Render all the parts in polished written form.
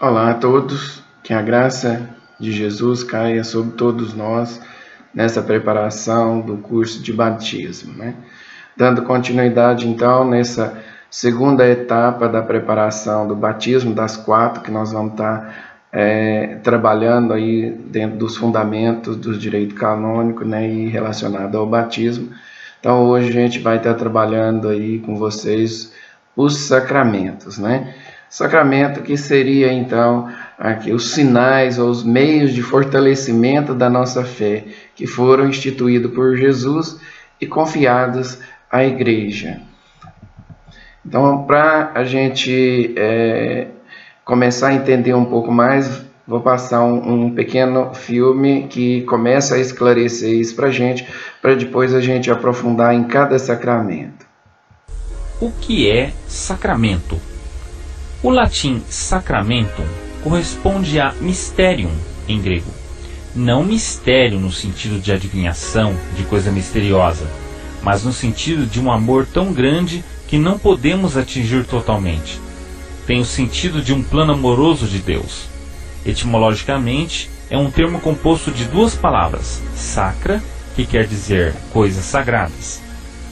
Olá a todos, que a graça de Jesus caia sobre todos nós nessa preparação do curso de batismo, né? Dando continuidade então nessa segunda etapa da preparação do batismo, das 4 que nós vamos estar trabalhando aí dentro dos fundamentos do direito canônico, né, e relacionado ao batismo. Então hoje a gente vai estar trabalhando aí com vocês os sacramentos, né? Sacramento que seria então aqui os sinais ou os meios de fortalecimento da nossa fé que foram instituídos por Jesus e confiados à igreja. Então, para a gente começar a entender um pouco mais, vou passar um pequeno filme que começa a esclarecer isso para depois a gente aprofundar em cada sacramento. O que é sacramento? O latim sacramentum corresponde a mysterium em grego. Não mistério no sentido de adivinhação, de coisa misteriosa, mas no sentido de um amor tão grande que não podemos atingir totalmente. Tem o sentido de um plano amoroso de Deus. Etimologicamente, é um termo composto de 2 palavras, sacra, que quer dizer coisas sagradas.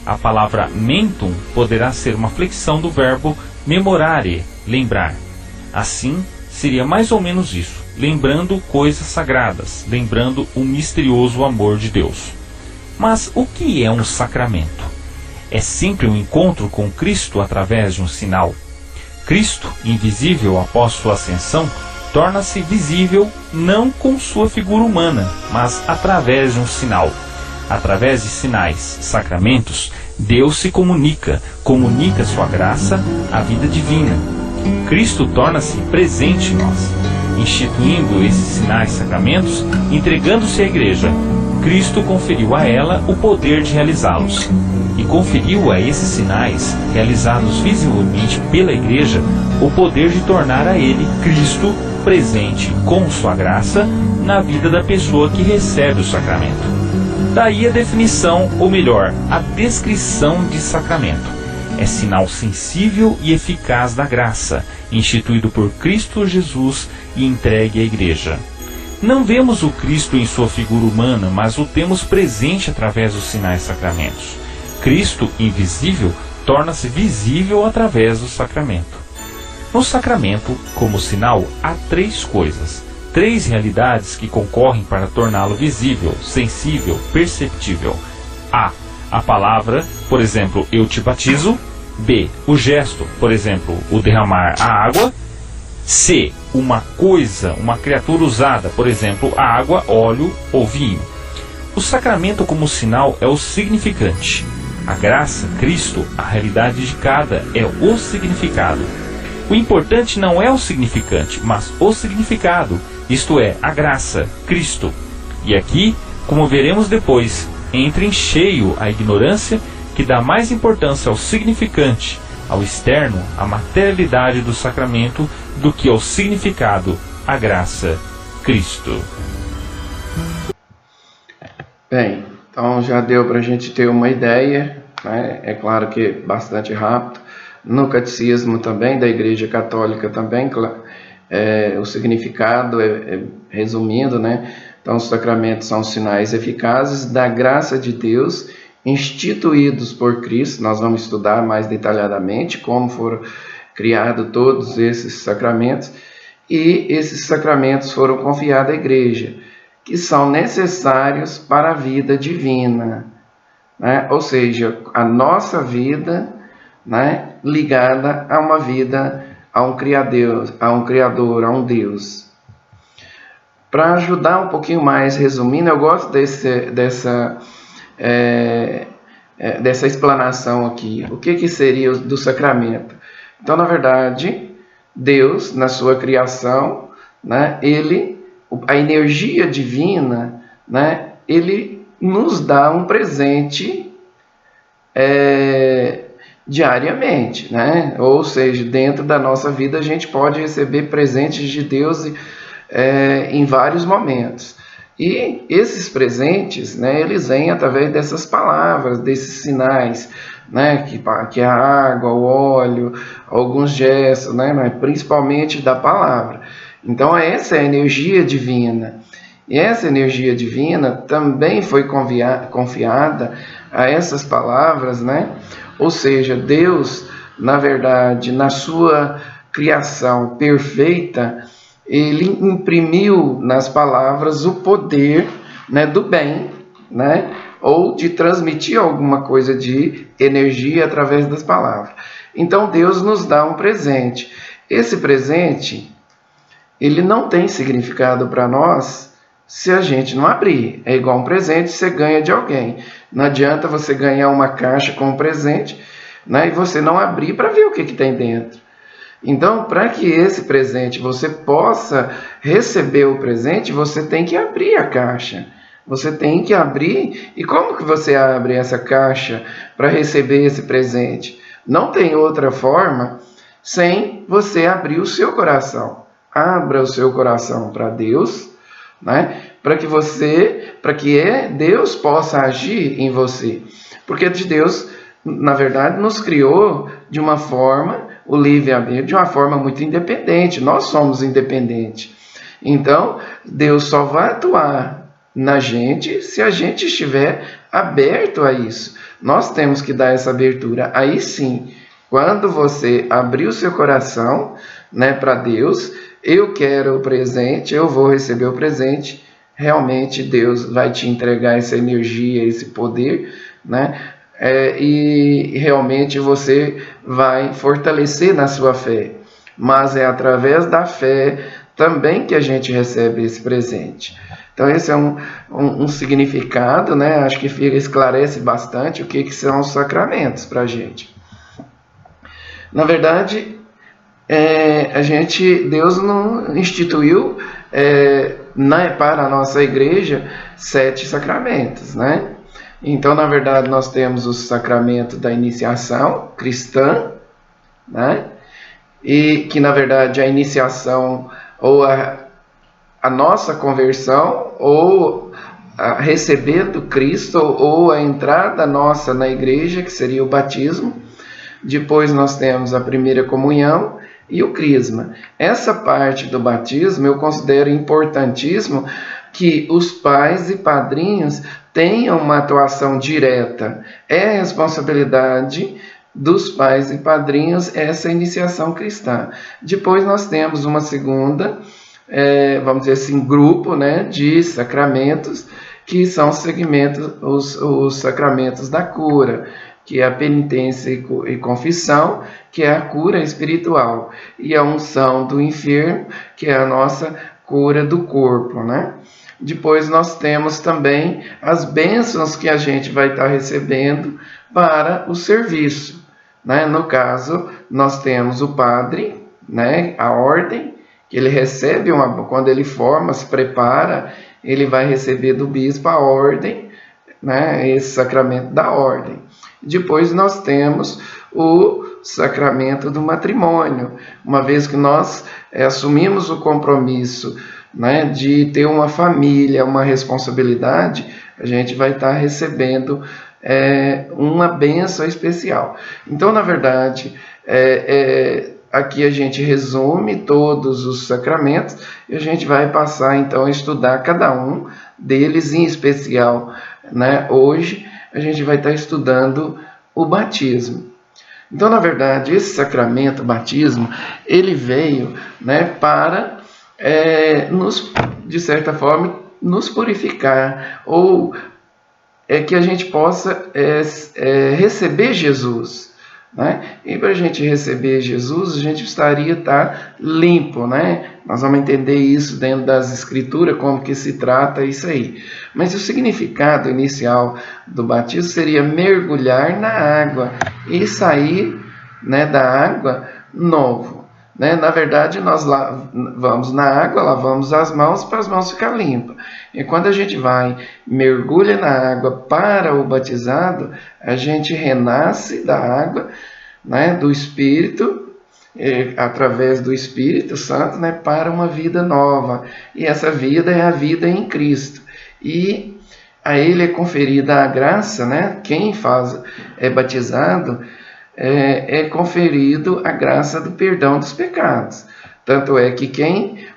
A palavra mentum poderá ser uma flexão do verbo memorare, lembrar. Assim, seria mais ou menos isso, lembrando coisas sagradas, lembrando o misterioso amor de Deus. Mas o que é um sacramento? É sempre um encontro com Cristo através de um sinal. Cristo, invisível após sua ascensão, torna-se visível não com sua figura humana, mas através de um sinal. Através de sinais, sacramentos, Deus se comunica sua graça, a vida divina. Cristo torna-se presente em nós, instituindo esses sinais, sacramentos, entregando-se à igreja. Cristo conferiu a ela o poder de realizá-los. E conferiu a esses sinais, realizados visivelmente pela igreja, o poder de tornar a ele, Cristo, presente com sua graça na vida da pessoa que recebe o sacramento. Daí a definição, ou melhor, a descrição de sacramento. É sinal sensível e eficaz da graça, instituído por Cristo Jesus e entregue à igreja. Não vemos o Cristo em sua figura humana, mas o temos presente através dos sinais sacramentos. Cristo, invisível, torna-se visível através do sacramento. No sacramento, como sinal, há 3 coisas. 3 realidades que concorrem para torná-lo visível, sensível, perceptível. A palavra, por exemplo, eu te batizo. B, o gesto, por exemplo, o derramar a água. C, uma coisa, uma criatura usada, por exemplo, a água, óleo ou vinho. O sacramento como sinal é o significante. A graça, Cristo, a realidade de cada é o significado. O importante não é o significante, mas o significado, isto é, a graça, Cristo. E aqui, como veremos depois, entra em cheio a ignorância que dá mais importância ao significante, ao externo, à materialidade do sacramento, do que ao significado, a graça, Cristo. Bem, então já deu para a gente ter uma ideia, né? É claro que bastante rápido. No catecismo também, da Igreja Católica também, o significado, resumindo, né? Então, os sacramentos são sinais eficazes da graça de Deus, instituídos por Cristo. Nós vamos estudar mais detalhadamente como foram criados todos esses sacramentos, e esses sacramentos foram confiados à Igreja, que são necessários para a vida divina, né? Ou seja, a nossa vida, né, ligada a uma vida, a um Criador, a um Deus. Para ajudar um pouquinho mais, resumindo, eu gosto dessa explanação aqui. O que seria do sacramento? Então, na verdade, Deus, na sua criação, né, a energia divina, né, ele nos dá um presente diariamente, né? Ou seja, dentro da nossa vida a gente pode receber presentes de Deus em vários momentos. E esses presentes, né, eles vêm através dessas palavras, desses sinais, né, que é a água, o óleo, alguns gestos, né, mas principalmente da palavra. Então essa é a energia divina. E essa energia divina também foi confiada a essas palavras, né? Ou seja, Deus, na verdade, na sua criação perfeita, ele imprimiu nas palavras o poder, né, do bem, né, ou de transmitir alguma coisa de energia através das palavras. Então Deus nos dá um presente. Esse presente, ele não tem significado para nós se a gente não abrir. É igual um presente que você ganha de alguém. Não adianta você ganhar uma caixa com um presente, né, e você não abrir para ver o que tem dentro. Então, para que esse presente você possa receber o presente, você tem que abrir a caixa. Você tem que abrir. E como que você abre essa caixa para receber esse presente? Não tem outra forma sem você abrir o seu coração. Abra o seu coração para Deus, né? Para que Deus possa agir em você. Porque Deus, na verdade, nos criou de uma forma, o livre-arbítrio, de uma forma muito independente. Nós somos independentes. Então, Deus só vai atuar na gente se a gente estiver aberto a isso. Nós temos que dar essa abertura. Aí sim, quando você abrir o seu coração, né, para Deus, eu quero o presente, eu vou receber o presente, realmente Deus vai te entregar essa energia, esse poder, né? E realmente você vai fortalecer na sua fé. Mas é através da fé também que a gente recebe esse presente. Então esse é um significado, né? Acho que esclarece bastante o que são os sacramentos para a gente. Na verdade, Deus não instituiu para a nossa igreja 7 sacramentos, né? Então, na verdade, nós temos o sacramento da iniciação cristã, né? E que, na verdade, a iniciação ou a nossa conversão ou recebendo Cristo ou a entrada nossa na igreja, que seria o batismo. Depois nós temos a primeira comunhão e o crisma. Essa parte do batismo eu considero importantíssimo que os pais e padrinhos tenham uma atuação direta. É responsabilidade dos pais e padrinhos essa iniciação cristã. Depois nós temos uma segunda, vamos dizer assim, grupo, né, de sacramentos, que são os sacramentos da cura, que é a penitência e confissão, que é a cura espiritual, e a unção do enfermo, que é a nossa cura do corpo, né? Depois nós temos também as bênçãos que a gente vai estar recebendo para o serviço, né? No caso, nós temos o padre, né? A ordem, que ele recebe, quando ele forma, se prepara, ele vai receber do bispo a ordem, né? Esse sacramento da ordem. Depois nós temos o sacramento do matrimônio, uma vez que nós assumimos o compromisso, né, de ter uma família, uma responsabilidade, a gente vai estar recebendo uma bênção especial. Então, na verdade, aqui a gente resume todos os sacramentos e a gente vai passar então a estudar cada um deles em especial, né? Hoje a gente vai estar estudando o batismo. Então, na verdade, esse sacramento, o batismo, ele veio, né, para de certa forma, nos purificar, ou que a gente possa receber Jesus, né? E para a gente receber Jesus, a gente precisaria estar limpo, né? Nós vamos entender isso dentro das Escrituras, como que se trata isso aí. Mas o significado inicial do batismo seria mergulhar na água e sair, né, da água novo. Né? Na verdade, nós vamos na água, lavamos as mãos para as mãos ficarem limpas. E quando a gente mergulha na água para o batizado, a gente renasce da água, né, do Espírito, através do Espírito Santo, né, para uma vida nova. E essa vida é a vida em Cristo. E a ele é conferida a graça, né? Quem é batizado é conferido a graça do perdão dos pecados. Tanto é que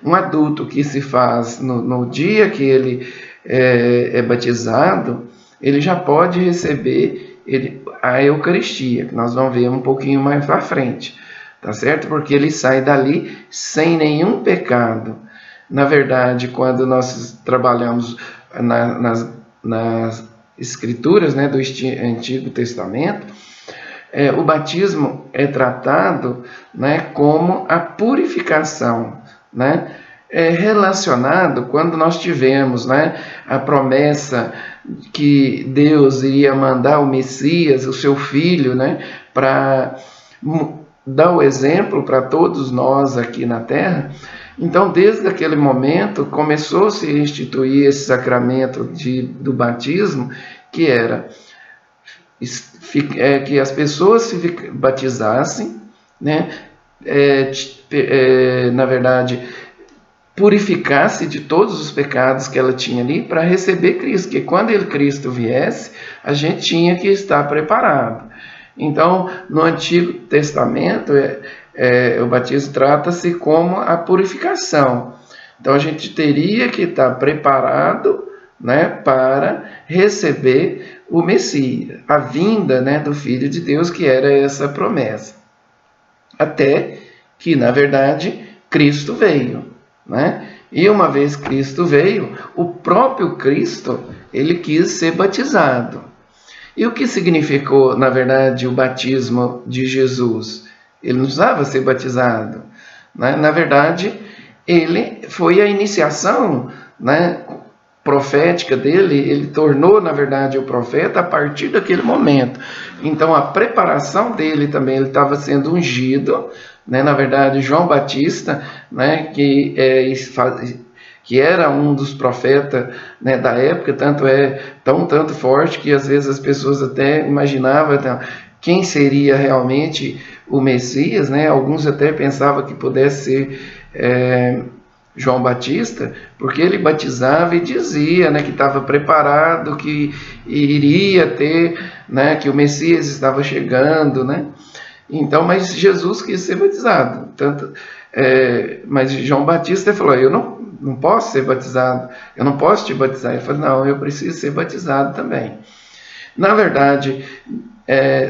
um adulto que se faz no dia que ele é batizado, ele já pode receber a Eucaristia, que nós vamos ver um pouquinho mais para frente, tá certo? Porque ele sai dali sem nenhum pecado. Na verdade, quando nós trabalhamos nas Escrituras, né, do Antigo Testamento, o batismo é tratado, né, como a purificação, né? É relacionado quando nós tivemos, né, a promessa que Deus iria mandar o Messias, o seu Filho, né, para dar o exemplo para todos nós aqui na Terra. Então, desde aquele momento, começou-se a instituir esse sacramento do batismo, que era que as pessoas se batizassem, né, na verdade, purificasse de todos os pecados que ela tinha ali para receber Cristo, porque quando Cristo viesse, a gente tinha que estar preparado. Então, no Antigo Testamento, o batismo trata-se como a purificação. Então, a gente teria que estar preparado, né, para receber o Messias, a vinda, né, do Filho de Deus, que era essa promessa. Até que, na verdade, Cristo veio, né? E uma vez Cristo veio, o próprio Cristo, ele quis ser batizado. E o que significou, na verdade, o batismo de Jesus? Ele não precisava ser batizado, né? Na verdade, ele foi a iniciação, né, profética dele, ele tornou, na verdade, o profeta a partir daquele momento. Então, a preparação dele também, ele estava sendo ungido, né? Na verdade, João Batista, né, que era um dos profetas, né, da época, tanto forte que às vezes as pessoas até imaginavam quem seria realmente o Messias, né? Alguns até pensavam que pudesse ser João Batista, porque ele batizava e dizia, né, que estava preparado, que iria ter, né, que o Messias estava chegando, né? Então, mas Jesus quis ser batizado, mas João Batista falou: eu não posso ser batizado, eu não posso te batizar. Ele falou: não, eu preciso ser batizado também. Na verdade,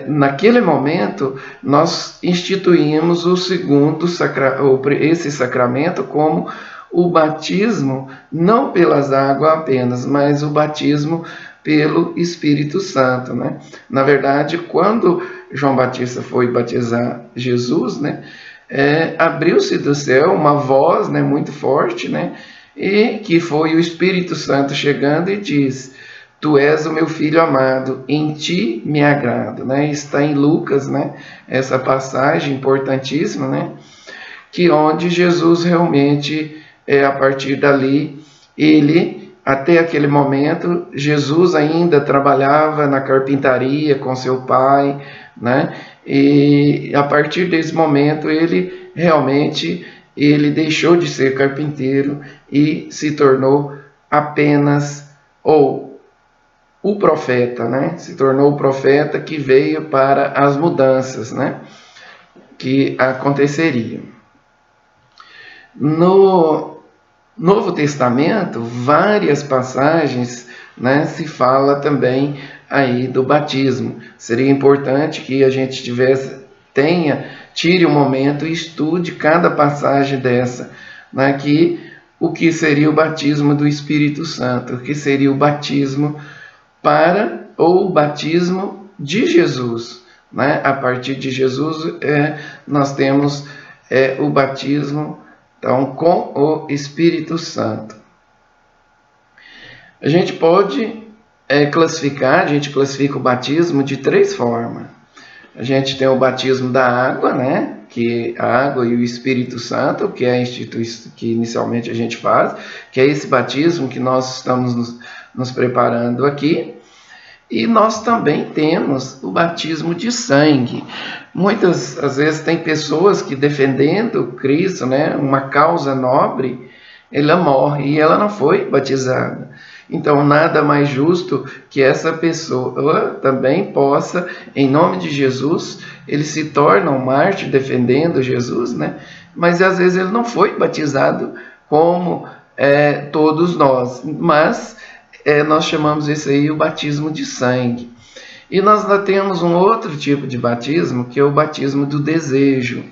naquele momento, nós instituímos esse sacramento como o batismo, não pelas águas apenas, mas o batismo pelo Espírito Santo, né? Na verdade, quando João Batista foi batizar Jesus, né, abriu-se do céu uma voz, né, muito forte, né, e que foi o Espírito Santo chegando e diz: tu és o meu filho amado, em ti me agrado, né? Está em Lucas, né, essa passagem importantíssima, né, que onde Jesus realmente, a partir dali, até aquele momento, Jesus ainda trabalhava na carpintaria com seu pai, né? E a partir desse momento, ele deixou de ser carpinteiro e se tornou apenas o profeta, né? Se tornou o profeta que veio para as mudanças, né, que aconteceriam. No Novo Testamento, várias passagens, né, se fala também aí do batismo. Seria importante que a gente tire um momento e estude cada passagem dessa, né, o que seria o batismo do Espírito Santo, o que seria o batismo o batismo de Jesus, né? A partir de Jesus, nós temos o batismo, então, com o Espírito Santo. A gente classifica o batismo de 3 formas. A gente tem o batismo da água, né? Que a água e o Espírito Santo, que é a instituição que inicialmente a gente faz, que é esse batismo que nós estamos nos preparando aqui. E nós também temos o batismo de sangue. Às vezes tem pessoas que, defendendo Cristo, né, uma causa nobre, ela morre e ela não foi batizada. Então, nada mais justo que essa pessoa também possa, em nome de Jesus, ele se torna um mártir defendendo Jesus, né? Mas às vezes ele não foi batizado como todos nós, mas nós chamamos isso aí o batismo de sangue. E nós ainda temos um outro tipo de batismo, que é o batismo do desejo.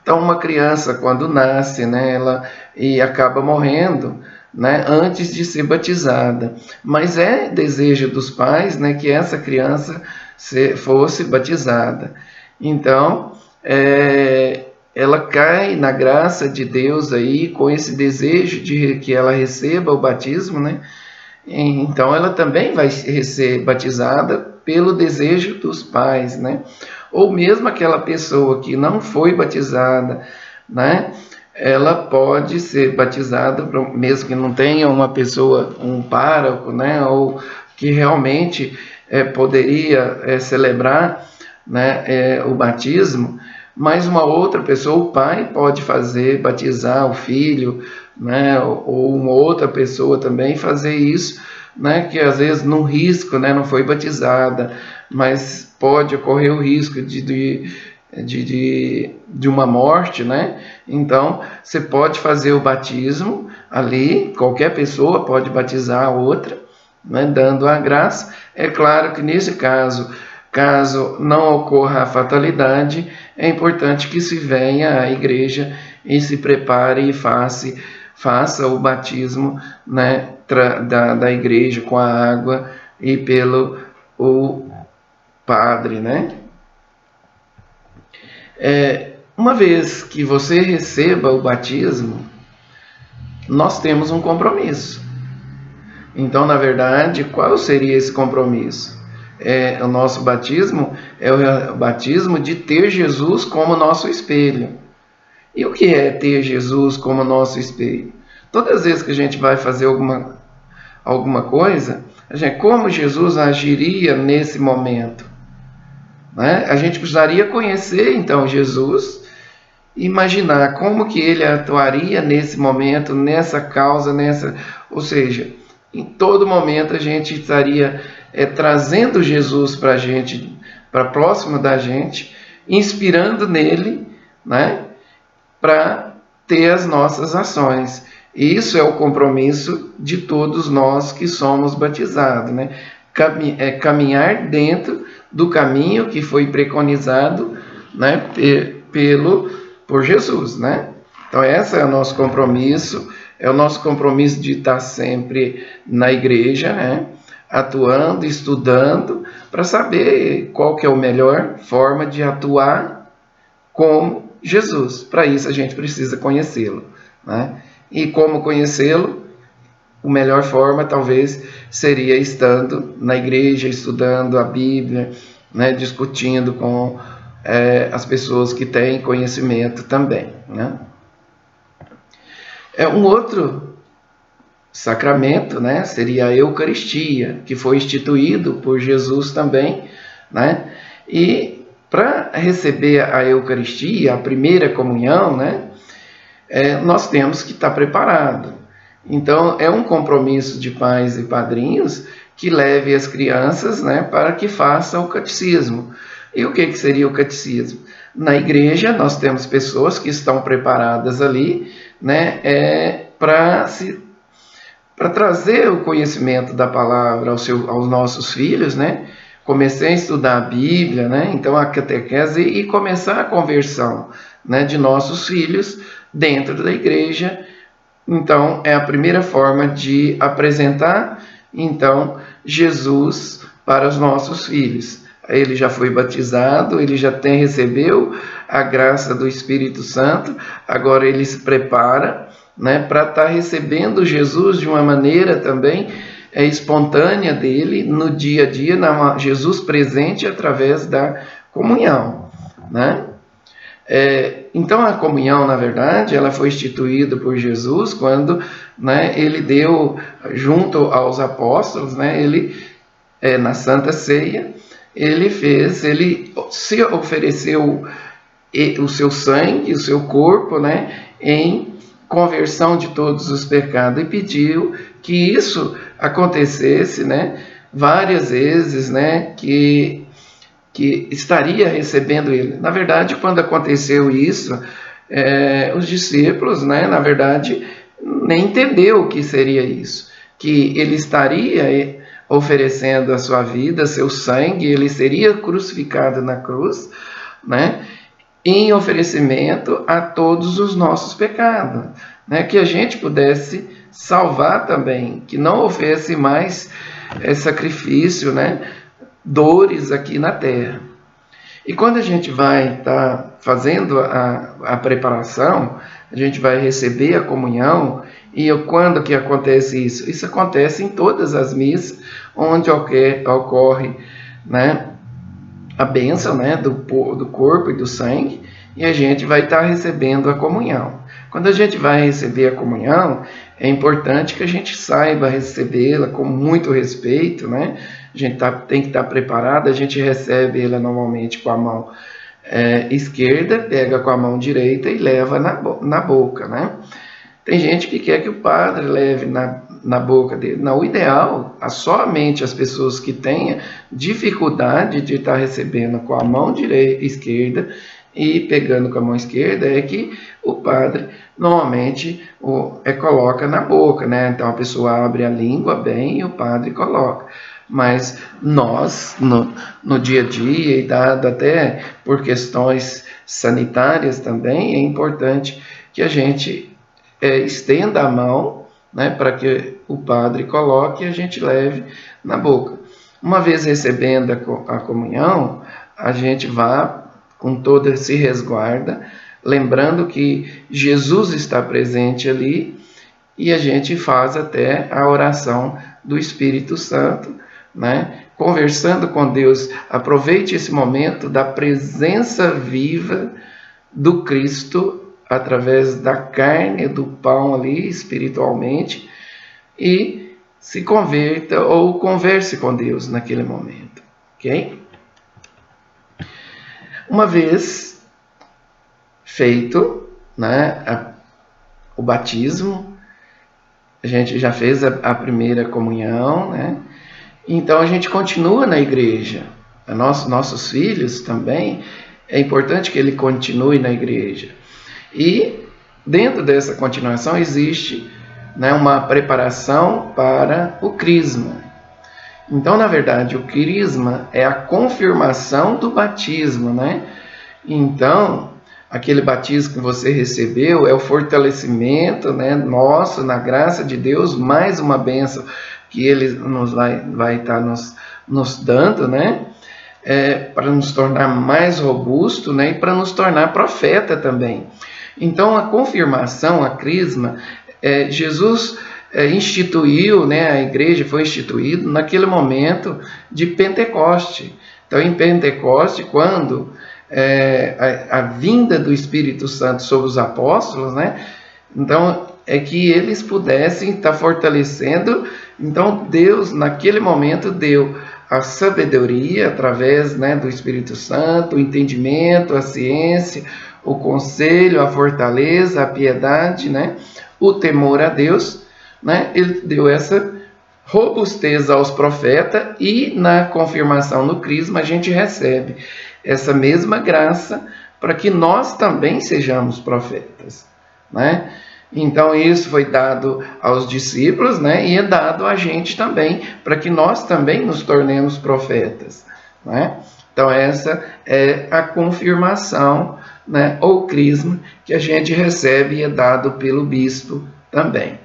Então, uma criança, quando nasce, né, e acaba morrendo, né, antes de ser batizada. Mas é desejo dos pais, né, que essa criança fosse batizada. Então, ela cai na graça de Deus aí, com esse desejo de que ela receba o batismo, né? Então, ela também vai ser batizada pelo desejo dos pais, né? Ou mesmo aquela pessoa que não foi batizada, né? Ela pode ser batizada, mesmo que não tenha uma pessoa, um pároco, né? Ou que realmente poderia celebrar, né? O batismo, mas uma outra pessoa, o pai pode batizar o filho, né? Ou uma outra pessoa também fazer isso, né? Que às vezes num risco, né? Não foi batizada, mas pode ocorrer o risco de uma morte, né? Então, você pode fazer o batismo ali, qualquer pessoa pode batizar a outra, né? Dando a graça. É claro que nesse caso não ocorra a fatalidade, é importante que se venha à igreja e se prepare e faça o batismo, né? Da igreja com a água e pelo o padre, né? Uma vez que você receba o batismo, nós temos um compromisso. Então, na verdade, qual seria esse compromisso? O nosso batismo é o batismo de ter Jesus como nosso espelho. E o que é ter Jesus como nosso espelho? Todas as vezes que a gente vai fazer alguma coisa, como Jesus agiria nesse momento? Né? A gente precisaria conhecer, então, Jesus, imaginar como que ele atuaria nesse momento, nessa causa, ou seja, em todo momento a gente estaria trazendo Jesus para a gente, para próximo da gente, inspirando nele, né, para ter as nossas ações. E isso é o compromisso de todos nós que somos batizados, né? Caminhar dentro do caminho que foi preconizado, né, por Jesus, né? Então esse é o nosso compromisso, é o nosso compromisso de estar sempre na igreja, né, atuando, estudando, para saber qual que é a melhor forma de atuar como Jesus. Para isso a gente precisa conhecê-lo, né? E como conhecê-lo? A melhor forma talvez seria estando na igreja, estudando a Bíblia, né, discutindo com as pessoas que têm conhecimento também, né? Um outro sacramento, né, seria a Eucaristia, que foi instituído por Jesus também, né? E para receber a Eucaristia, a primeira comunhão, né, nós temos que estar preparado. Então, é um compromisso de pais e padrinhos que leve as crianças, né, para que façam o catecismo. E o que seria o catecismo? Na igreja, nós temos pessoas que estão preparadas ali, né, para trazer o conhecimento da palavra aos nossos filhos, né? Comecei a estudar a Bíblia, né? Então a catequese e começar a conversão, né, de nossos filhos dentro da igreja. Então é a primeira forma de apresentar, então, Jesus para os nossos filhos. Ele já foi batizado, ele já recebeu a graça do Espírito Santo, agora ele se prepara, né, para estar recebendo Jesus de uma maneira também espontânea dele, no dia a dia, Jesus presente através da comunhão, né? Então a comunhão, na verdade, ela foi instituída por Jesus quando, né, ele deu junto aos apóstolos, né, ele na Santa Ceia, ele se ofereceu o seu sangue, o seu corpo, né, em conversão de todos os pecados, e pediu que isso acontecesse, né, várias vezes, né, que estaria recebendo ele. Na verdade, quando aconteceu isso, os discípulos, né, na verdade, nem entendeu o que seria isso, que ele estaria oferecendo a sua vida, seu sangue, ele seria crucificado na cruz, né, em oferecimento a todos os nossos pecados, né, que a gente pudesse salvar também, que não houvesse mais sacrifício, né, dores aqui na terra. E quando a gente vai estar fazendo a preparação, a gente vai receber a comunhão. E quando que acontece isso? Isso acontece em todas as missas onde ocorre, né, a bênção, né, do corpo e do sangue, e a gente vai estar recebendo a comunhão. Quando a gente vai receber a comunhão, é importante que a gente saiba recebê-la com muito respeito, né? A gente tem que estar preparado. A gente recebe ela normalmente com a mão esquerda, pega com a mão direita e leva na boca, né? Tem gente que quer que o padre leve na boca dele. Não, o ideal, somente as pessoas que tenham dificuldade de estar recebendo com a mão esquerda e pegando com a mão esquerda, é que o padre normalmente coloca na boca, né? Então a pessoa abre a língua bem e o padre coloca. Mas nós, no dia a dia, e dado até por questões sanitárias também, é importante que a gente estenda a mão, né, para que o padre coloque e a gente leve na boca. Uma vez recebendo a comunhão, a gente vai com toda se resguarda, lembrando que Jesus está presente ali, e a gente faz até a oração do Espírito Santo, né, conversando com Deus. Aproveite esse momento da presença viva do Cristo através da carne, do pão ali, espiritualmente, e se converta ou converse com Deus naquele momento, ok? Uma vez feito, né, o batismo, a gente já fez a primeira comunhão, né? Então a gente continua na igreja. Nossos filhos também, é importante que ele continue na igreja. E dentro dessa continuação existe, né, uma preparação para o crisma. Então, na verdade, o crisma é a confirmação do batismo, né? Então, aquele batismo que você recebeu é o fortalecimento, né, nosso, na graça de Deus, mais uma bênção que Ele vai estar nos dando, né? Para nos tornar mais robusto, né? E para nos tornar profeta também. Então, a confirmação, a crisma, Jesus instituiu, né? A igreja foi instituída naquele momento de Pentecoste. Então, em Pentecoste, quando a vinda do Espírito Santo sobre os apóstolos, né? Então, é que eles pudessem estar fortalecendo. Então, Deus, naquele momento, deu a sabedoria através, né, do Espírito Santo, o entendimento, a ciência, o conselho, a fortaleza, a piedade, né, o temor a Deus, né? Ele deu essa robustez aos profetas, e na confirmação no crisma a gente recebe essa mesma graça para que nós também sejamos profetas, né? Então isso foi dado aos discípulos, né? E é dado a gente também, para que nós também nos tornemos profetas, né? Então essa é a confirmação, né? Ou crisma que a gente recebe e é dado pelo bispo também.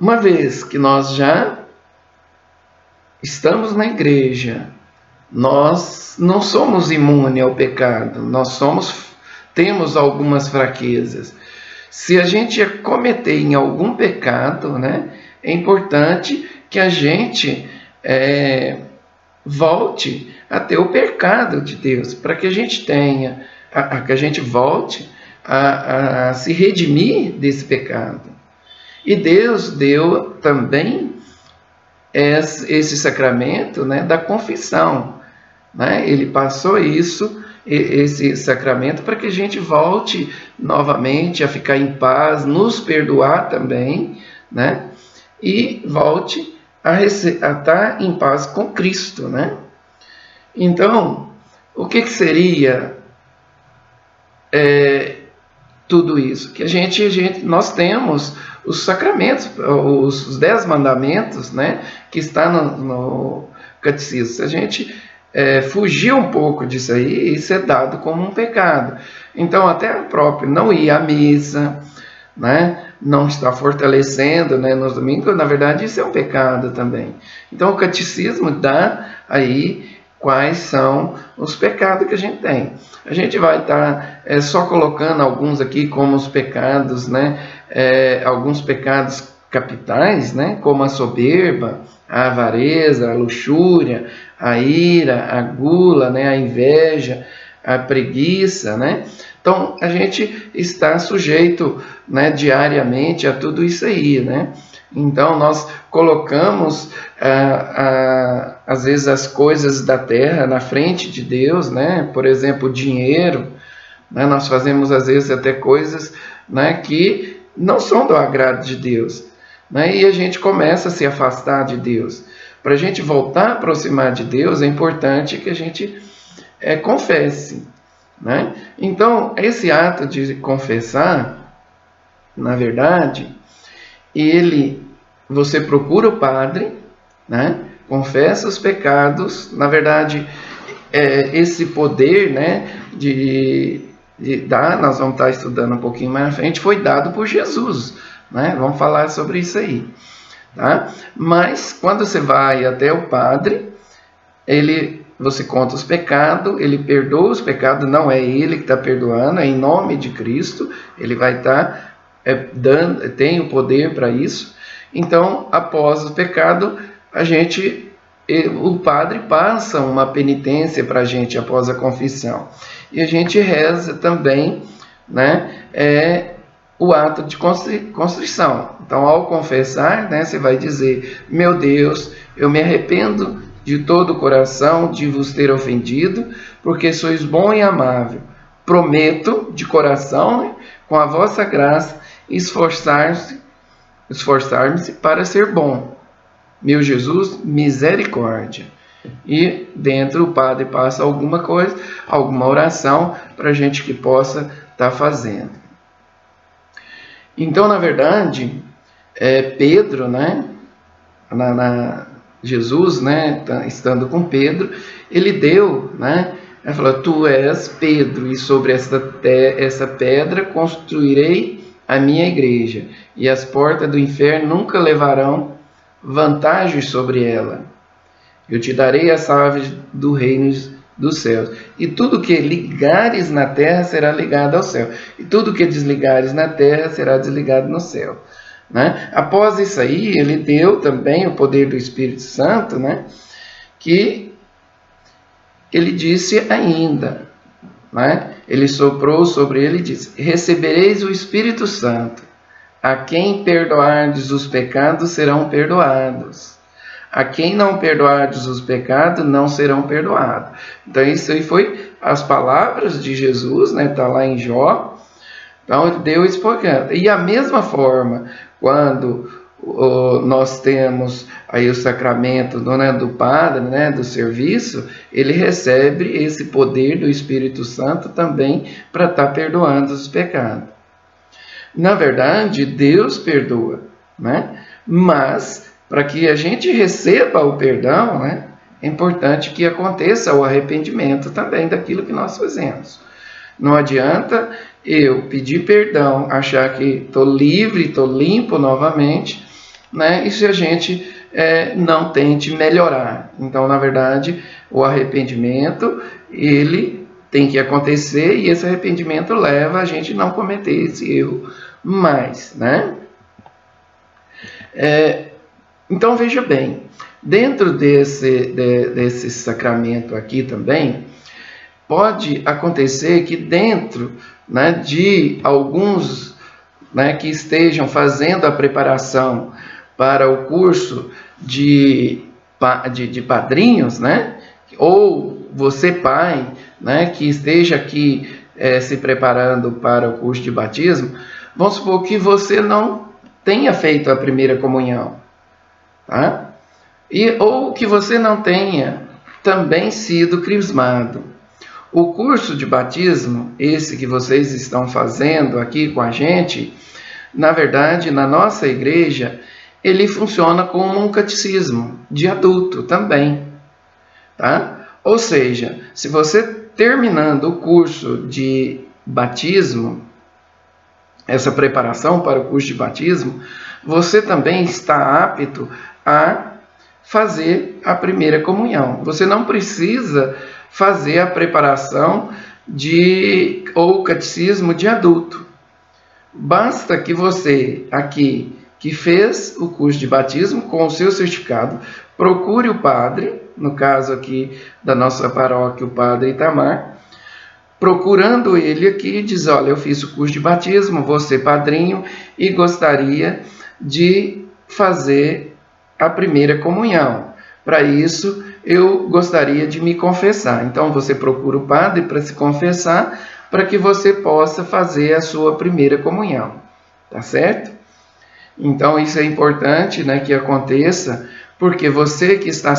Uma vez que nós já estamos na igreja, nós não somos imunes ao pecado, temos algumas fraquezas. Se a gente cometer em algum pecado, né, é importante que a gente volte a ter o pecado de Deus, para que a gente que a gente volte a se redimir desse pecado. E Deus deu também esse sacramento, né, da confissão, né? Ele passou isso esse sacramento para que a gente volte novamente a ficar em paz, nos perdoar também, né? E volte a estar em paz com Cristo, né? Então, o que seria tudo isso? Que nós temos os sacramentos, os 10 mandamentos, né? Que está no catecismo. Se a gente fugir um pouco disso aí, isso é dado como um pecado. Então, até a própria não ir à missa, né? Não está fortalecendo, né, nos domingos, na verdade isso é um pecado também. Então o catecismo dá aí quais são os pecados que a gente tem. A gente vai estar só colocando alguns aqui como os pecados, né, alguns pecados capitais, né, como a soberba, a avareza, a luxúria, a ira, a gula, né, a inveja, a preguiça, né? Então, a gente está sujeito, né, diariamente a tudo isso aí, né? Então, nós colocamos, às vezes, as coisas da terra na frente de Deus, né? Por exemplo, o dinheiro, né? Nós fazemos, às vezes, até coisas, né, que não são do agrado de Deus, né? E a gente começa a se afastar de Deus. Para a gente voltar a aproximar de Deus, é importante que a gente confesse, né? Então, esse ato de confessar, na verdade, você procura o padre, né? Confessa os pecados, na verdade, esse poder, né, de dar, nós vamos estar estudando um pouquinho mais na frente, foi dado por Jesus, né? Vamos falar sobre isso aí, tá? Mas, quando você vai até o padre, você conta os pecados, ele perdoa os pecados, não é ele que está perdoando, é em nome de Cristo, ele vai estar tem o poder para isso. Então, após o pecado, o padre passa uma penitência para a gente após a confissão. E a gente reza também, né, o ato de constrição. Então, ao confessar, né, você vai dizer: meu Deus, eu me arrependo de todo o coração de vos ter ofendido, porque sois bom e amável. Prometo de coração, né, com a vossa graça, esforçar-me para ser bom. Meu Jesus, misericórdia. E dentro o padre passa alguma coisa, alguma oração para a gente que possa estar fazendo. Então, na verdade, Pedro, né, Jesus, né, estando com Pedro, ele deu, né, ele falou: tu és Pedro, e sobre essa pedra construirei a minha igreja, e as portas do inferno nunca levarão vantagem sobre ela. Eu te darei as chaves do reino dos céus, e tudo que ligares na terra será ligado ao céu, e tudo que desligares na terra será desligado no céu. Né? Após isso aí, ele deu também o poder do Espírito Santo, né? Que ele disse ainda, né? Ele soprou sobre ele e disse: recebereis o Espírito Santo, a quem perdoardes os pecados serão perdoados, a quem não perdoardes os pecados não serão perdoados. Então isso aí foi as palavras de Jesus, né? Está lá em Jó. Então ele deu explicando. E a mesma forma, quando nós temos aí o sacramento do padre, né, do serviço, ele recebe esse poder do Espírito Santo também para estar perdoando os pecados. Na verdade, Deus perdoa, né? Mas para que a gente receba o perdão, né, é importante que aconteça o arrependimento também daquilo que nós fazemos. Não adianta eu pedir perdão, achar que estou livre, estou limpo novamente, né? E se a gente não tente melhorar. Então, na verdade, o arrependimento, ele tem que acontecer, e esse arrependimento leva a gente a não cometer esse erro mais, né? Então, veja bem, dentro desse sacramento aqui também, pode acontecer que dentro, né, de alguns, né, que estejam fazendo a preparação para o curso de padrinhos, né, ou você pai né, que esteja aqui se preparando para o curso de batismo, vamos supor que você não tenha feito a primeira comunhão, tá? Ou que você não tenha também sido crismado. O curso de batismo, esse que vocês estão fazendo aqui com a gente, na verdade, na nossa igreja, ele funciona como um catecismo de adulto também, tá? Ou seja, se você terminando o curso de batismo, essa preparação para o curso de batismo, você também está apto a fazer a primeira comunhão. Você não precisa fazer a preparação ou catecismo de adulto. Basta que você aqui, que fez o curso de batismo com o seu certificado, procure o padre, no caso aqui da nossa paróquia, o padre Itamar, procurando ele aqui, diz, olha, eu fiz o curso de batismo, vou ser padrinho e gostaria de fazer a primeira comunhão. Para isso, eu gostaria de me confessar. Então, você procura o padre para se confessar, para que você possa fazer a sua primeira comunhão. Tá certo? Então, isso é importante, né, que aconteça, porque você que está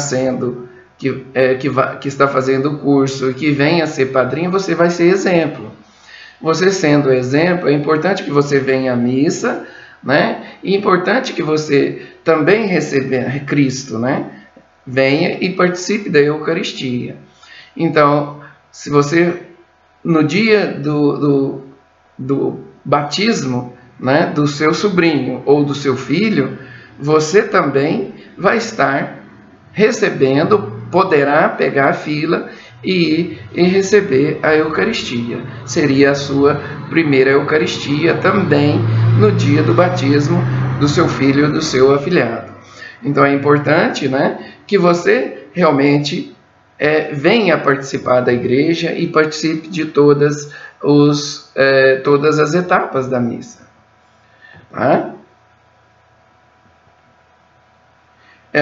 que está fazendo o curso e que venha a ser padrinho, você vai ser exemplo. Você sendo exemplo, é importante que você venha à missa, né? E é importante que você também receba Cristo, né? Venha e participe da Eucaristia. Então, se você, no dia do batismo, né, do seu sobrinho ou do seu filho, você também vai estar recebendo, poderá pegar a fila e receber a Eucaristia. Seria a sua primeira Eucaristia também no dia do batismo do seu filho ou do seu afilhado. Então é importante, né, que você realmente venha participar da igreja e participe de todas as etapas da missa. Tá?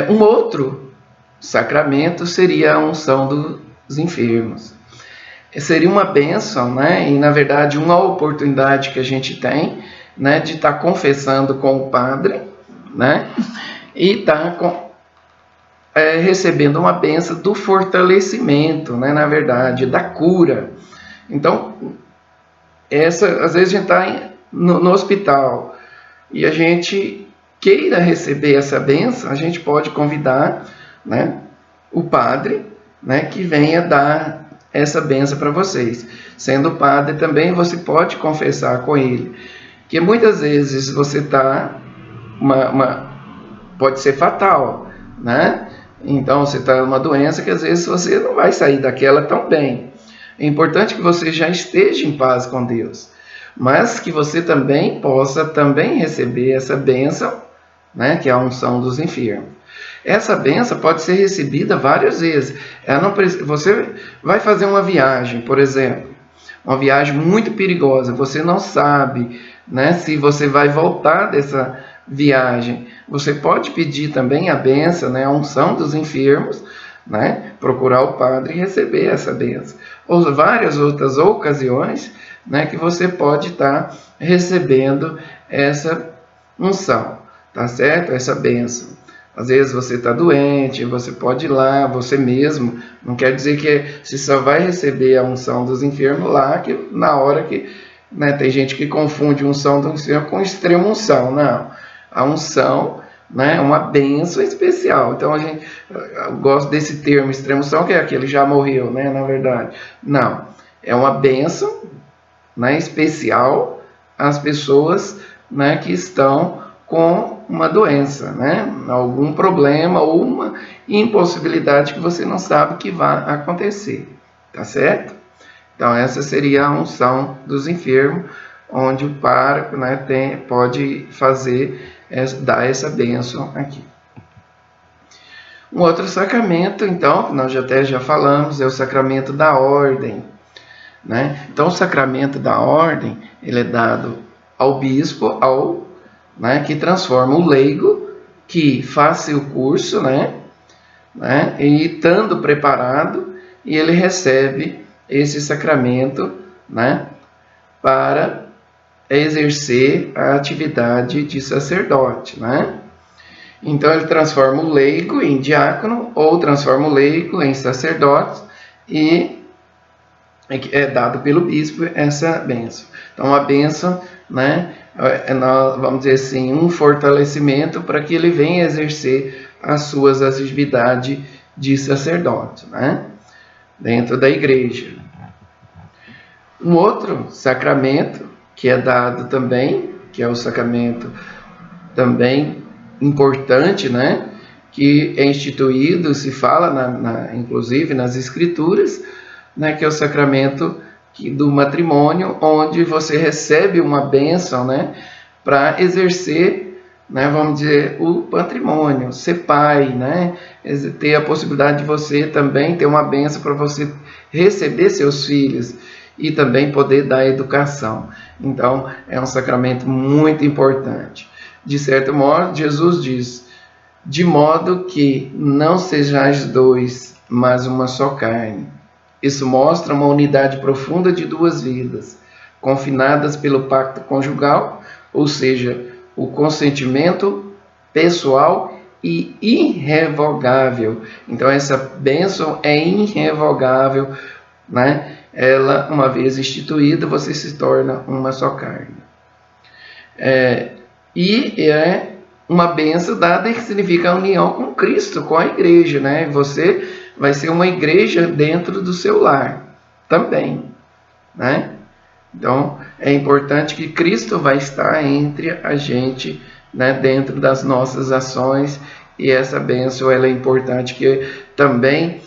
Um outro sacramento seria a unção dos enfermos. Seria uma bênção, né? E na verdade uma oportunidade que a gente tem, né, de estar confessando com o padre, né, e estar recebendo uma bênção do fortalecimento, né, na verdade, da cura. Então, às vezes a gente está no hospital e a gente queira receber essa bênção, a gente pode convidar, né, o padre, né, que venha dar essa bênção para vocês. Sendo padre também, você pode confessar com ele. Que muitas vezes você está, pode ser fatal, né? Então você está numa doença que às vezes você não vai sair daquela tão bem. É importante que você já esteja em paz com Deus, mas que você também possa também receber essa bênção, né, que é a unção dos enfermos. Essa bênção pode ser recebida várias vezes. Você vai fazer uma viagem, por exemplo, uma viagem muito perigosa, você não sabe, né, se você vai voltar dessa viagem. Você pode pedir também a bênção, né, a unção dos enfermos, né, procurar o padre e receber essa bênção. Ou várias outras ocasiões, né, que você pode estar recebendo essa unção, tá certo? Essa bênção. Às vezes você está doente, você pode ir lá, você mesmo. Não quer dizer que você só vai receber a unção dos enfermos lá, que na hora que, né, tem gente que confunde unção dos enfermos com extrema unção. Não. A unção, né, é uma bênção especial. Então eu gosto desse termo extrema unção, que é aquele que já morreu, né, na verdade. Não. É uma bênção, né, especial às pessoas, né, que estão com uma doença, né? Algum problema ou uma impossibilidade que você não sabe que vai acontecer, tá certo? Então essa seria a unção dos enfermos, onde o pároco, né, pode dar essa bênção aqui. Um outro sacramento, então, que nós já falamos, é o sacramento da ordem, né? Então o sacramento da ordem, ele é dado ao bispo, né, que transforma o leigo, que faça o curso, né, e estando preparado, e ele recebe esse sacramento, né, para exercer a atividade de sacerdote, né? Então ele transforma o leigo em diácono ou transforma o leigo em sacerdote e é dado pelo bispo essa bênção. Então a bênção, né, vamos dizer assim, um fortalecimento para que ele venha exercer as suas atividades de sacerdote, né, dentro da igreja. Um outro sacramento que é dado também, que é o sacramento também importante, né, que é instituído, se fala inclusive nas escrituras, né, que é o sacramento do matrimônio, onde você recebe uma bênção, né, para exercer, né, vamos dizer, o patrimônio, ser pai, né, ter a possibilidade de você também ter uma bênção para você receber seus filhos e também poder dar educação. Então, é um sacramento muito importante. De certo modo, Jesus diz, de modo que não sejais dois, mas uma só carne. Isso mostra uma unidade profunda de duas vidas, confinadas pelo pacto conjugal, ou seja, o consentimento pessoal e irrevogável. Então, essa bênção é irrevogável, né? Ela, uma vez instituída, você se torna uma só carne. E é uma bênção dada que significa a união com Cristo, com a igreja, né? Você vai ser uma igreja dentro do seu lar também, né? Então, é importante que Cristo vai estar entre a gente, né, dentro das nossas ações, e essa bênção ela é importante, que também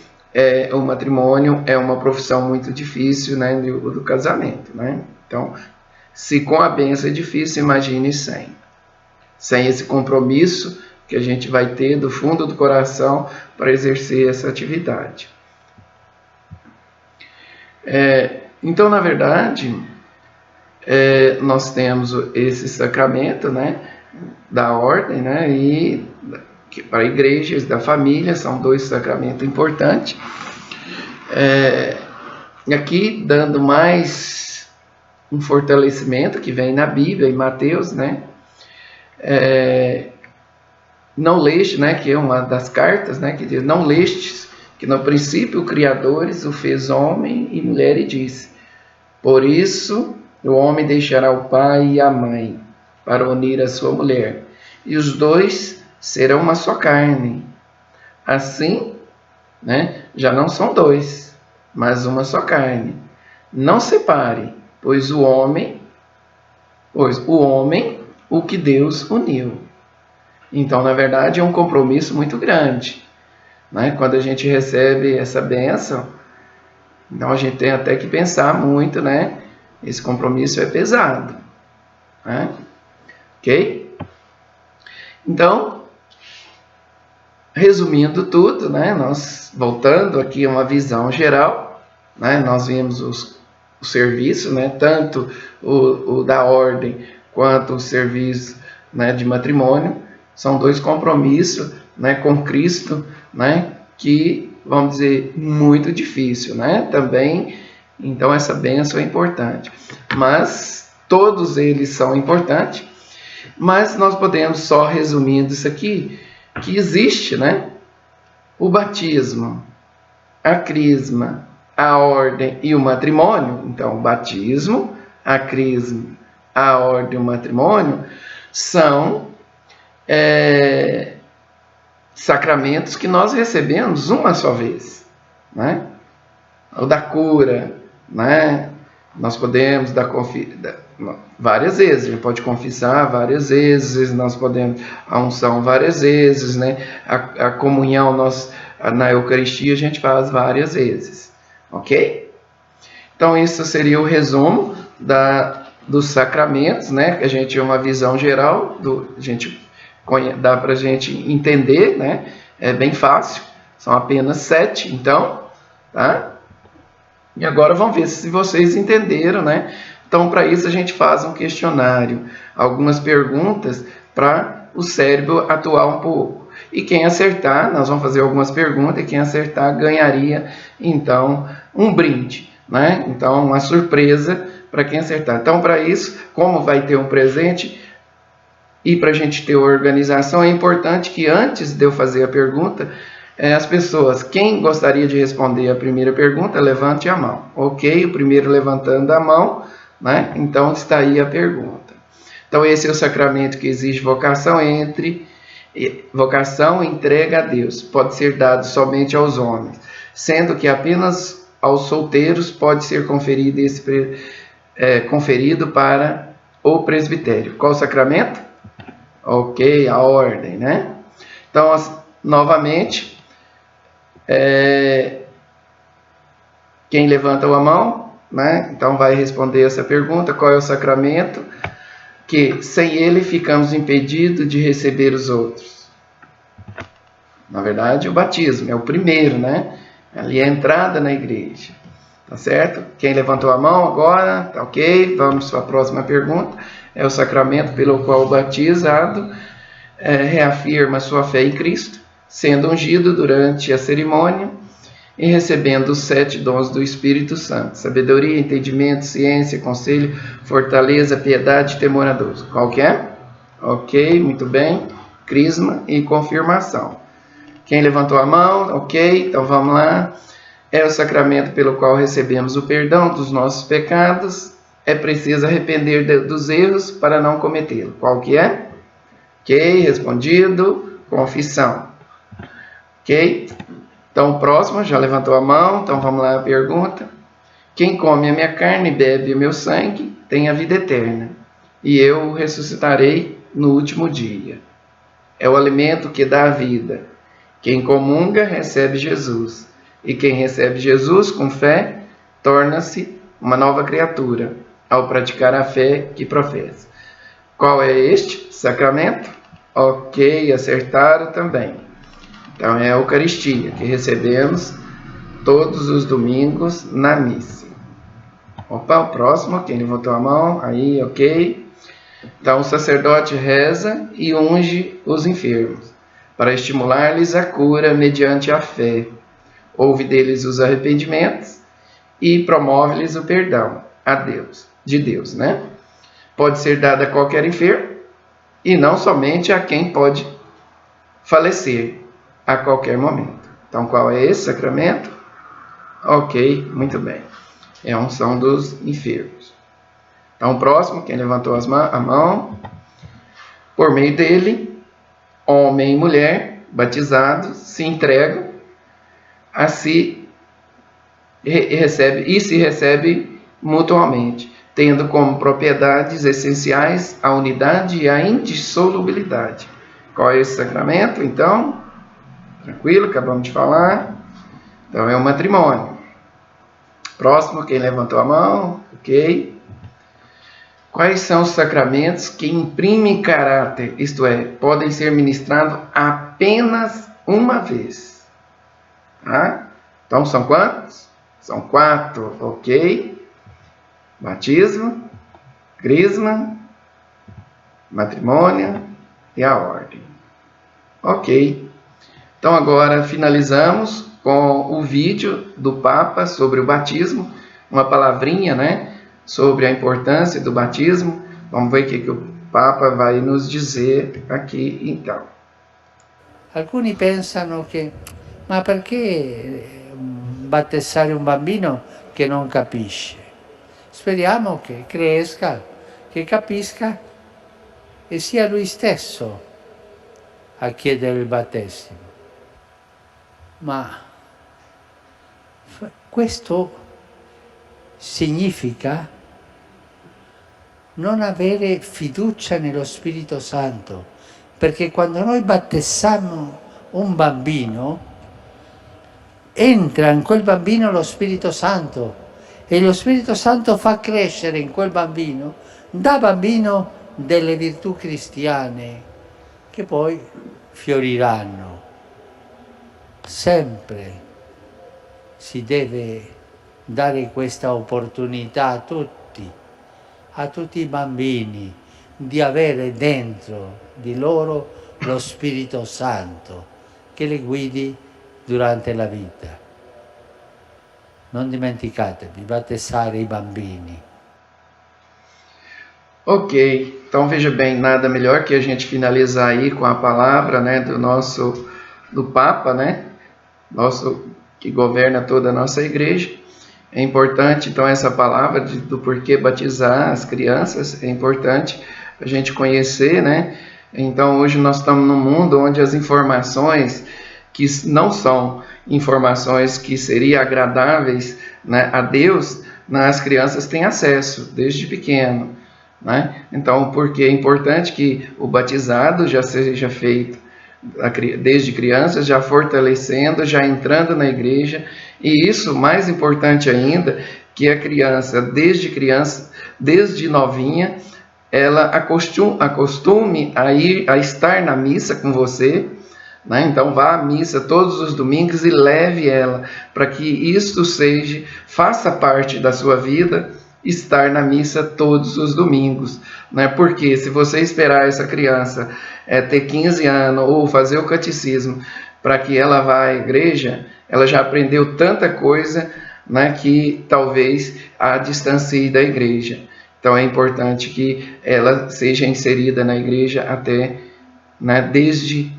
o matrimônio é uma profissão muito difícil, né, do casamento, né? Então, se com a bênção é difícil, imagine sem esse compromisso que a gente vai ter do fundo do coração para exercer essa atividade. Então, na verdade, nós temos esse sacramento, né, da ordem, né, e que para igrejas da família são dois sacramentos importantes. Aqui dando mais um fortalecimento que vem na Bíblia, em Mateus, né, não leste, né, que é uma das cartas, né, que diz, não lestes que no princípio o Criador o fez homem e mulher e disse, por isso o homem deixará o pai e a mãe para unir a sua mulher, e os dois serão uma só carne. Assim, né, já não são dois, mas uma só carne. Não separe, pois o homem, o que Deus uniu. Então, na verdade, é um compromisso muito grande, né? Quando a gente recebe essa bênção, então a gente tem até que pensar muito, né? Esse compromisso é pesado, né? Ok? Então, resumindo tudo, né? Nós voltando aqui a uma visão geral, né? Nós vimos o serviço, né? Tanto o da ordem quanto o serviço, né, de matrimônio. São dois compromissos, né, com Cristo, né, que, vamos dizer, muito difícil, né, também. Então, essa bênção é importante. Mas, todos eles são importantes. Mas nós podemos, só resumindo isso aqui, que existe, né, o batismo, a crisma, a ordem e o matrimônio. Então, o batismo, a crisma, a ordem e o matrimônio são sacramentos que nós recebemos uma só vez, né? O da cura, né? Nós podemos dar várias vezes, a gente pode confessar várias vezes, nós podemos a unção várias vezes, né? A comunhão na Eucaristia a gente faz várias vezes, ok? Então isso seria o resumo dos sacramentos, né? Que a gente tem uma visão geral dá para a gente entender, né? É bem fácil, são apenas 7, então, tá? E agora vamos ver se vocês entenderam, né? Então, para isso a gente faz um questionário, algumas perguntas para o cérebro atuar um pouco. E quem acertar, nós vamos fazer algumas perguntas, e quem acertar ganharia, então, um brinde. né? Então, uma surpresa para quem acertar. Então, para isso, como vai ter um presente e para a gente ter organização, é importante que antes de eu fazer a pergunta, as pessoas, quem gostaria de responder a primeira pergunta, levante a mão. Ok, o primeiro levantando a mão, né? Então está aí a pergunta. Então esse é o sacramento que exige vocação vocação entrega a Deus. Pode ser dado somente aos homens, sendo que apenas aos solteiros pode ser conferido para o presbitério. Qual o sacramento? Ok, a ordem, né? Então, novamente, quem levanta a mão, né? Então vai responder essa pergunta: qual é o sacramento que sem ele ficamos impedidos de receber os outros? Na verdade, o batismo é o primeiro, né? Ali é a entrada na igreja, tá certo? Quem levantou a mão agora, tá ok? Vamos para a próxima pergunta. É o sacramento pelo qual o batizado reafirma sua fé em Cristo, sendo ungido durante a cerimônia e recebendo os 7 dons do Espírito Santo: sabedoria, entendimento, ciência, conselho, fortaleza, piedade e temor a Deus. Qual que é? Ok, muito bem. Crisma e confirmação. Quem levantou a mão? Ok, então vamos lá. É o sacramento pelo qual recebemos o perdão dos nossos pecados. É preciso arrepender dos erros para não cometê-lo. Qual que é? Ok, respondido. Confissão. Ok? Então, o próximo já levantou a mão, então vamos lá a pergunta. Quem come a minha carne e bebe o meu sangue tem a vida eterna, e eu o ressuscitarei no último dia. É o alimento que dá a vida. Quem comunga recebe Jesus, e quem recebe Jesus com fé torna-se uma nova criatura, ao praticar a fé que professa. Qual é este sacramento? Ok, acertaram também. Então é a Eucaristia, que recebemos todos os domingos na missa. Opa, o próximo, quem levantou a mão? Aí, ok. Então o sacerdote reza e unge os enfermos, para estimular-lhes a cura mediante a fé. Ouve deles os arrependimentos e promove-lhes o perdão de Deus, né? Pode ser dado a qualquer enfermo e não somente a quem pode falecer a qualquer momento. Então, qual é esse sacramento? Ok, muito bem. É a unção dos enfermos. Então, o próximo, quem levantou a mão, por meio dele, homem e mulher batizados se entregam a si e se recebe mutuamente, tendo como propriedades essenciais a unidade e a indissolubilidade. Qual é esse sacramento, então? Tranquilo, acabamos de falar. Então é o matrimônio. Próximo, quem levantou a mão? Ok. Quais são os sacramentos que imprimem caráter, isto é, podem ser ministrados apenas uma vez? Tá? Então são quantos? São 4, ok. Batismo, crisma, matrimônio e a ordem. Ok. Então agora finalizamos com o vídeo do Papa sobre o batismo, uma palavrinha, né, sobre a importância do batismo. Vamos ver o que o Papa vai nos dizer aqui então. Alcuni pensano che, ma perché battezzare un bambino che non capisce? Speriamo che cresca, che capisca e sia lui stesso a chiedere il battesimo. Ma questo significa non avere fiducia nello Spirito Santo, perché quando noi battezziamo un bambino, entra in quel bambino lo Spirito Santo e lo Spirito Santo fa crescere in quel bambino, da bambino, delle virtù cristiane che poi fioriranno. Sempre si deve dare questa opportunità a tutti i bambini, di avere dentro di loro lo Spirito Santo che li guidi durante la vita. non dimenticatevi, battezzare i bambini. Ok, então veja bem, nada melhor que a gente finalizar aí com a palavra, né, do Papa, né, nosso que governa toda a nossa igreja. É importante, então, essa palavra do porquê batizar as crianças, é importante a gente conhecer, né? Então, hoje nós estamos num mundo onde as informações que não são informações que seriam agradáveis, né, a Deus, né, as crianças têm acesso desde pequeno, né? Então, porque é importante que o batizado já seja feito desde criança, já fortalecendo, já entrando na igreja, e isso, mais importante ainda, que a criança, desde novinha, ela acostume a estar na missa com você, né? Então vá à missa todos os domingos e leve ela, para que isso faça parte da sua vida, estar na missa todos os domingos, né? Porque se você esperar essa criança ter 15 anos ou fazer o catecismo para que ela vá à igreja, ela já aprendeu tanta coisa, né, que talvez a distancie da igreja. Então é importante que ela seja inserida na igreja até, né, desde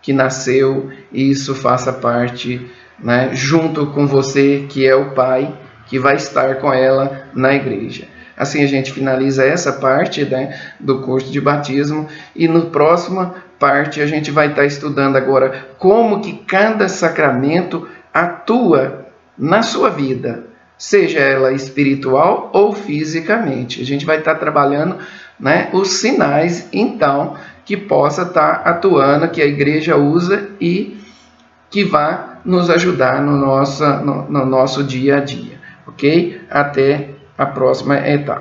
que nasceu, e isso faça parte, né, junto com você, que é o pai, que vai estar com ela na igreja. Assim a gente finaliza essa parte, né, do curso de batismo, e no próxima parte a gente vai estar estudando agora como que cada sacramento atua na sua vida, seja ela espiritual ou fisicamente. A gente vai estar trabalhando, né, os sinais, então, que possa estar atuando, que a igreja usa e que vá nos ajudar no nosso dia a dia, ok? Até a próxima etapa.